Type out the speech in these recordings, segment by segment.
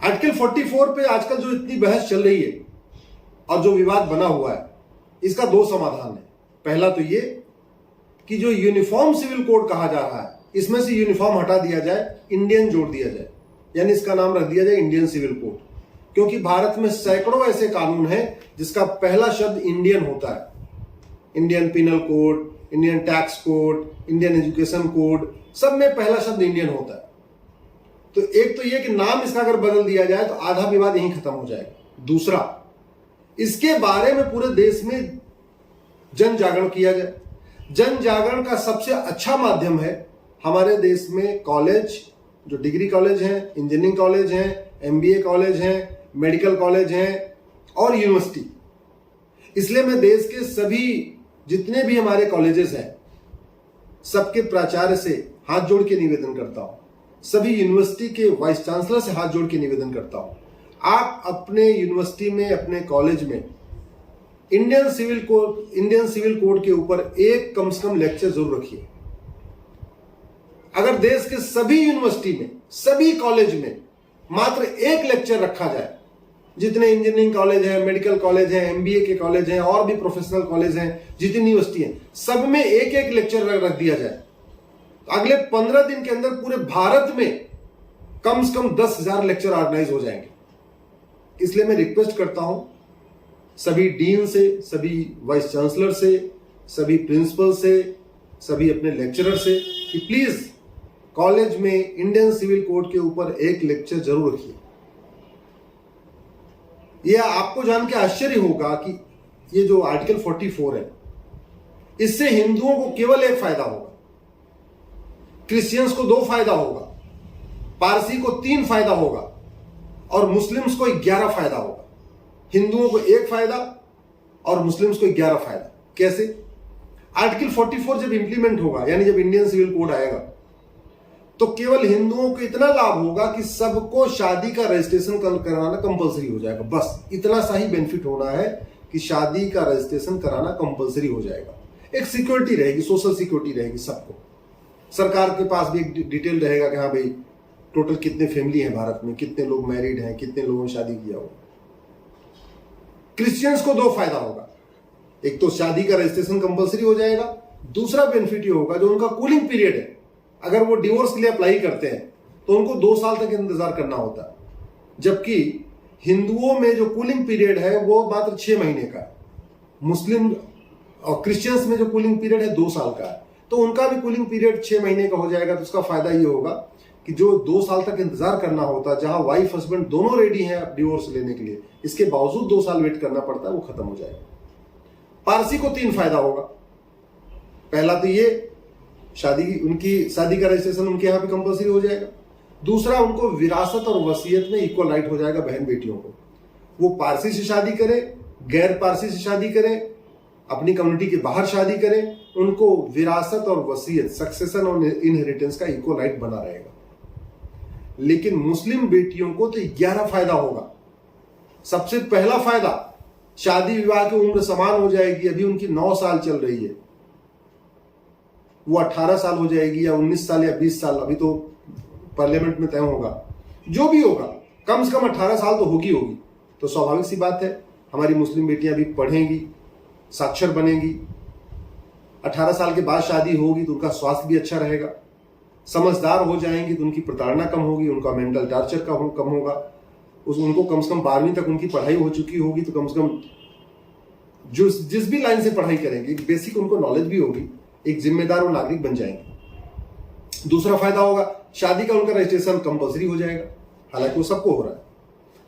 Article 44 पे आजकल जो इतनी बहस चल रही है और जो विवाद बना हुआ है, इसका दो समाधान है। पहला तो ये कि जो यूनिफॉर्म सिविल कोड कहा जा रहा है, इसमें से यूनिफॉर्म हटा दिया जाए, इंडियन जोड़ दिया जाए, यानी इसका नाम रख दिया जाए इंडियन सिविल कोड। क्योंकि भारत में सैकड़ों ऐसे कानून हैं जिसका पहला शब्द इंडियन होता है। Indian penal code, Indian tax code, Indian education code, सब में पहला शब्द इंडियन होता है। तो एक तो यह कि नाम इसका अगर बदल दिया जाए तो आधा विवाद यहीं खत्म हो जाएगा। दूसरा, इसके बारे में पूरे देश में जन जागरण किया जाए। जन जागरण का सबसे अच्छा माध्यम है हमारे देश में कॉलेज, जो डिग्री कॉलेज हैं, इंजीनियरिंग कॉलेज हैं, एमबीए कॉलेज हैं, मेडिकल कॉलेज हैं और यूनिवर्सिटी। इसलिए मैं देश के सभी जितने भी हमारे कॉलेजेस हैं, सबके प्राचार्य से हाथ जोड़ के निवेदन करता हूं, सभी यूनिवर्सिटी के वाइस चांसलर से हाथ जोड़ के निवेदन करता हूं, आप अपने यूनिवर्सिटी में, अपने कॉलेज में इंडियन सिविल कोड के ऊपर एक कम से कम लेक्चर जरूर रखिए। अगर देश के सभी यूनिवर्सिटी में, सभी कॉलेज में मात्र एक लेक्चर रखा जाए, जितने इंजीनियरिंग कॉलेज हैं, मेडिकल कॉलेज हैं, एमबीए के कॉलेज हैं और भी प्रोफेशनल कॉलेज हैं, जितनी यूनिवर्सिटी हैं, सब में एक एक लेक्चर रख दिया जाए, तो अगले 15 दिन के अंदर पूरे भारत में कम से कम 10,000 लेक्चर ऑर्गेनाइज हो जाएंगे। इसलिए मैं रिक्वेस्ट करता हूं सभी डीन से, सभी वाइस चांसलर से, सभी प्रिंसिपल से, सभी अपने लेक्चरर से कि प्लीज कॉलेज में इंडियन सिविल कोड के ऊपर एक लेक्चर जरूर रखिए। यह आपको जान के आश्चर्य होगा कि ये जो आर्टिकल 44 है, इससे हिंदुओं को केवल एक फायदा होगा, क्रिश्चियंस को 2 फायदा होगा, पारसी को 3 फायदा होगा और मुस्लिम्स को 11 फायदा होगा। हिंदुओं को 1 फायदा और मुस्लिम्स को 11 फायदा। कैसे? आर्टिकल 44 जब इंप्लीमेंट होगा, यानी जब इंडियन सिविल कोड आएगा, तो केवल हिंदुओं को इतना लाभ होगा कि सबको शादी का रजिस्ट्रेशन कराना कंपलसरी हो जाएगा। बस इतना सा ही बेनिफिट होना है कि शादी का रजिस्ट्रेशन कराना कंपलसरी हो जाएगा। एक सिक्योरिटी रहेगी, सोशल सिक्योरिटी रहेगी सबको। सरकार के पास भी एक डिटेल रहेगा कि हाँ भाई टोटल कितने फैमिली हैं भारत में, कितने लोग मैरिड हैं, कितने लोगों ने शादी किया हो। क्रिश्चियंस को 2 फायदा होगा, एक तो शादी का रजिस्ट्रेशन कंपलसरी हो जाएगा, दूसरा बेनिफिट ये होगा जो उनका कूलिंग पीरियड है, अगर वो डिवोर्स के लिए अप्लाई करते हैं तो उनको 2 साल तक इंतजार करना होता है, जबकि हिंदुओं में जो कूलिंग पीरियड है वो मात्र 6 महीने का है। मुस्लिम और क्रिश्चियंस में जो कूलिंग पीरियड है 2 साल का है, तो उनका भी कूलिंग पीरियड 6 महीने का हो जाएगा। तो उसका फायदा ये होगा कि जो 2 साल तक इंतजार करना होता, जहां वाइफ हस्बैंड दोनों रेडी हैं डिवोर्स लेने के लिए, इसके बावजूद 2 साल वेट करना पड़ता है, वो खत्म हो जाएगा। पारसी को 3 फायदा होगा। पहला तो ये उनकी शादी का रजिस्ट्रेशन उनके यहाँ पे कंपलसरी हो जाएगा। दूसरा, उनको विरासत और वसीयत में इक्वल राइट हो जाएगा बहन बेटियों को। वो पारसी से शादी करें, गैर पारसी से शादी करें, अपनी कम्युनिटी के बाहर शादी करें, उनको विरासत और वसीयत, सक्सेशन और इनहेरिटेंस का इक्वल राइट बना रहेगा। लेकिन मुस्लिम बेटियों को तो 11 फायदा होगा। सबसे पहला फायदा, शादी विवाह की उम्र समान हो जाएगी। अभी उनकी 9 साल चल रही है, वो 18 साल हो जाएगी या 19 साल या 20 साल, अभी तो पार्लियामेंट में तय होगा। जो भी होगा कम से कम 18 साल तो होगी। तो स्वाभाविक सी बात है हमारी मुस्लिम बेटियां भी पढ़ेंगी, साक्षर बनेंगी। 18 साल के बाद शादी होगी तो उनका स्वास्थ्य भी अच्छा रहेगा। समझदार हो जाएंगी तो उनकी प्रताड़ना कम होगी, उनका मेंटल टॉर्चर कम होगा। उनको कम से कम 12वीं तक उनकी पढ़ाई हो चुकी होगी, तो कम से कम जिस भी लाइन से पढ़ाई करेंगे बेसिक उनको नॉलेज भी होगी, एक जिम्मेदार और नागरिक बन जाएंगे। दूसरा फायदा होगा, शादी का उनका रजिस्ट्रेशन कंपलसरी हो जाएगा, हालांकि वो सबको हो रहा है।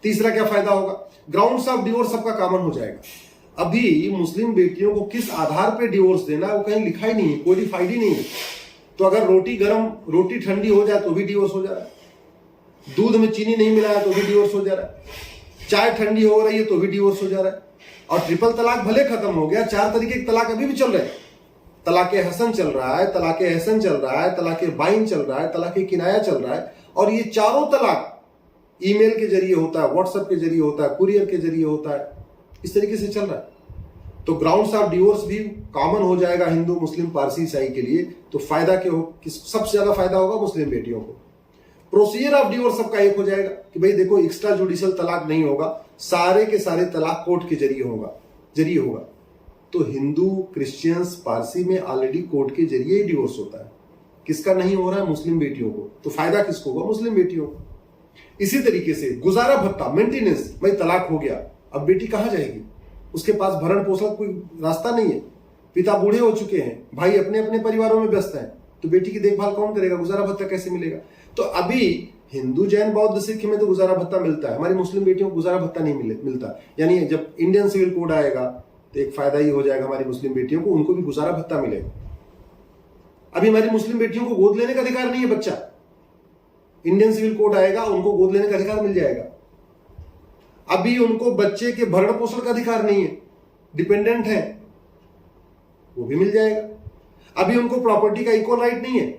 तीसरा क्या फायदा होगा, ग्राउंड्स ऑफ डिवोर्स सबका कॉमन हो जाएगा। अभी मुस्लिम बेटियों को किस आधार पे डिवोर्स देना है वो कहीं लिखा ही नहीं है, कोडिफाइड ही नहीं है। तो अगर रोटी ठंडी हो जाए तो भी डिवोर्स हो जा रहा है, दूध में चीनी नहीं मिलाया तो भी डिवोर्स हो जा रहा है, चाय ठंडी हो रही है तो भी डिवोर्स हो जा रहा है। और ट्रिपल तलाक भले खत्म हो गया, 4 तरीके के तलाक अभी भी चल रहे हैं। तलाके हसन चल रहा है, तलाके एहसन चल रहा है, तलाके बाइन चल रहा है, तलाके किनाया चल रहा है। और ये चारों तलाक ईमेल के जरिए होता है, व्हाट्सएप के जरिए होता है, कुरियर के जरिए होता है, इस तरीके से चल रहा है। तो ग्राउंड्स ऑफ डिवोर्स भी कॉमन हो जाएगा हिंदू, मुस्लिम, पारसी, ईसाई के लिए। तो फायदा क्या हो, सबसे ज्यादा फायदा होगा मुस्लिम बेटियों को। प्रोसीजर ऑफ डिवोर्स सबका एक हो जाएगा कि भाई देखो एक्स्ट्रा जुडिशियल तलाक नहीं होगा, सारे के सारे तलाक कोर्ट के जरिए होगा। तो हिंदू, क्रिश्चियंस, पारसी में ऑलरेडी कोर्ट के जरिए ही डिवोर्स होता है। किसका नहीं हो रहा है? मुस्लिम बेटियों को। तो फायदा किसको होगा? मुस्लिम बेटियों को। इसी तरीके से गुजारा भत्ता, मेंटेनेंस, भाई तलाक हो गया, अब बेटी कहां जाएगी? उसके पास भरण पोषण कोई रास्ता नहीं है, पिता बूढ़े हो चुके हैं, भाई अपने अपने परिवारों में व्यस्त हैं, तो बेटी की देखभाल कौन करेगा? गुजारा भत्ता कैसे मिलेगा? तो अभी हिंदू, जैन, बौद्ध, सिख में तो गुजारा भत्ता मिलता है, हमारी मुस्लिम बेटियों को गुजारा भत्ता नहीं मिलता। यानी जब इंडियन सिविल कोड आएगा तो एक फायदा ही हो जाएगा हमारी मुस्लिम बेटियों को, उनको भी गुजारा भत्ता मिलेगा। अभी हमारी मुस्लिम बेटियों को गोद लेने का अधिकार नहीं है बच्चा, इंडियन सिविल कोड आएगा उनको गोद लेने का अधिकार मिल जाएगा। अभी उनको बच्चे के भरण पोषण का अधिकार नहीं है, डिपेंडेंट है, वो भी मिल जाएगा। अभी उनको प्रॉपर्टी का इक्वल राइट नहीं है।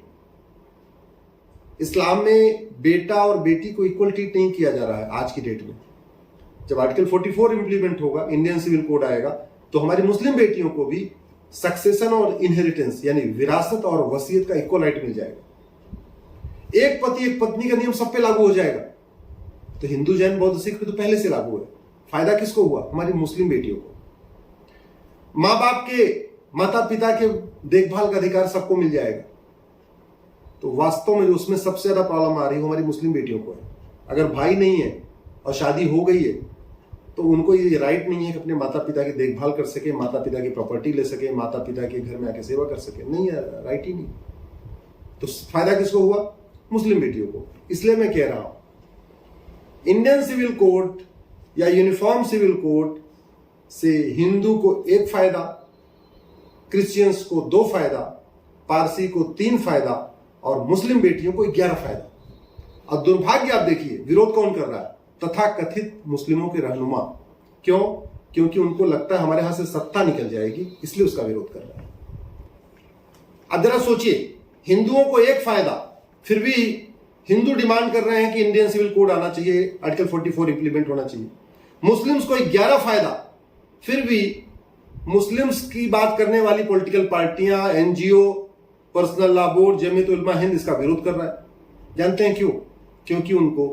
इस्लाम में बेटा और बेटी को इक्वल ट्रीट नहीं किया जा रहा है आज की डेट में। जब आर्टिकल 44 इंप्लीमेंट होगा, इंडियन सिविल कोड आएगा, तो हमारी मुस्लिम बेटियों को भी सक्सेशन और इनहेरिटेंस यानी विरासत और वसीयत का इक्वल राइट मिल जाएगा। एक पति एक पत्नी का नियम सब पे लागू हो जाएगा। तो हिंदू, जैन, बौद्ध, सिख पे तो पहले से लागू है। फायदा किसको हुआ? हमारी मुस्लिम बेटियों को। मां बाप के, माता पिता के देखभाल का अधिकार सबको मिल जाएगा। तो वास्तव में जो उसमें सबसे ज्यादा प्रॉब्लम आ रही है हमारी मुस्लिम बेटियों को है। अगर भाई नहीं है और शादी हो गई है तो उनको ये राइट नहीं है कि अपने माता पिता की देखभाल कर सके, माता पिता की प्रॉपर्टी ले सके, माता पिता के घर में आके सेवा कर सके। नहीं है, राइट ही नहीं। तो फायदा किसको हुआ? मुस्लिम बेटियों को। इसलिए मैं कह रहा हूं इंडियन सिविल कोड या यूनिफॉर्म सिविल कोड से हिंदू को 1 फायदा, क्रिश्चियंस को 2 फायदा, पारसी को 3 फायदा और मुस्लिम बेटियों को 11 फायदा। अब दुर्भाग्य आप देखिए विरोध कौन कर रहा है? तथाकथित मुस्लिमों के रहनुमा। क्यों? क्योंकि उनको लगता है हमारे हाथ से सत्ता निकल जाएगी, इसलिए उसका विरोध कर रहा है। अब जरा सोचिए, हिंदुओं को 1 फायदा, फिर भी हिंदू डिमांड कर रहे हैं कि इंडियन सिविल कोड आना चाहिए, आर्टिकल 44 इंप्लीमेंट होना चाहिए। मुस्लिम्स को 11 फायदा, फिर भी मुस्लिम्स की बात करने वाली पॉलिटिकल पार्टियां, NGO, personal law board, Jamiat Ulama Hind इसका विरोध कर रहा है। जानते हैं क्यों? क्योंकि उनको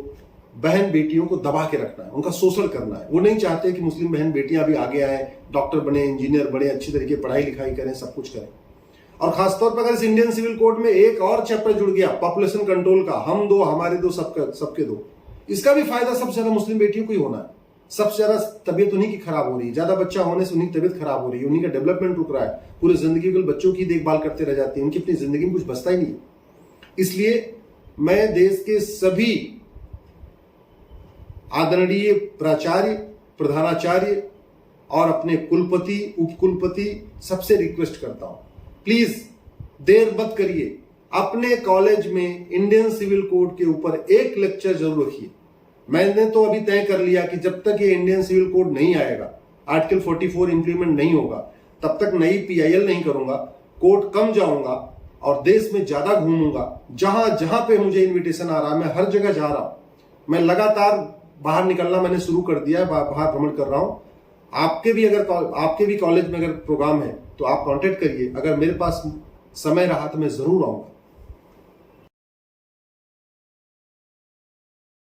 बहन बेटियों को दबा के रखना है, उनका शोषण करना है। वो नहीं चाहते कि मुस्लिम बहन बेटियां भी आगे आए, डॉक्टर बने, इंजीनियर बने, अच्छी तरीके पढ़ाई लिखाई करें, सब कुछ करें। और खासतौर पर अगर इस इंडियन सिविल कोड में एक और चैप्टर जुड़ गया पॉपुलेशन कंट्रोल का, हम 2 हमारे 2 सबके 2, इसका भी फायदा सबसे ज्यादा मुस्लिम बेटियों को ही होना है। सबसे ज्यादा तबीयत उन्हीं की खराब हो रही है, ज्यादा बच्चा होने से उन्हीं की तबीयत खराब हो रही है, उन्हीं का डेवलपमेंट रुक रहा है, पूरी जिंदगी के बच्चों की देखभाल करते रह जाती है, उनकी अपनी जिंदगी में कुछ बचता ही नहीं है। इसलिए मैं देश के सभी आदरणीय प्राचार्य, प्रधानाचार्य और अपने कुलपति, उपकुलपति सबसे रिक्वेस्ट करता हूं, प्लीज देर मत करिए, अपने कॉलेज में इंडियन सिविल कोड के ऊपर एक लेक्चर जरूर रखिए। मैंने तो अभी तय कर लिया कि जब तक ये इंडियन सिविल कोड नहीं आएगा, आर्टिकल 44 इंप्लीमेंट नहीं होगा, तब तक नई PIL नहीं करूंगा, कोर्ट कम जाऊंगा और देश में ज्यादा घूमूंगा। जहां जहां पे मुझे इन्विटेशन आ रहा है, मैं हर जगह जा रहा हूं। मैं लगातार बाहर निकलना मैंने शुरू कर दिया है, बाहर भ्रमण कर रहा हूं। आपके भी कॉलेज में अगर प्रोग्राम है तो आप कांटेक्ट करिए। अगर मेरे पास समय रहा तो मैं जरूर आऊंगा।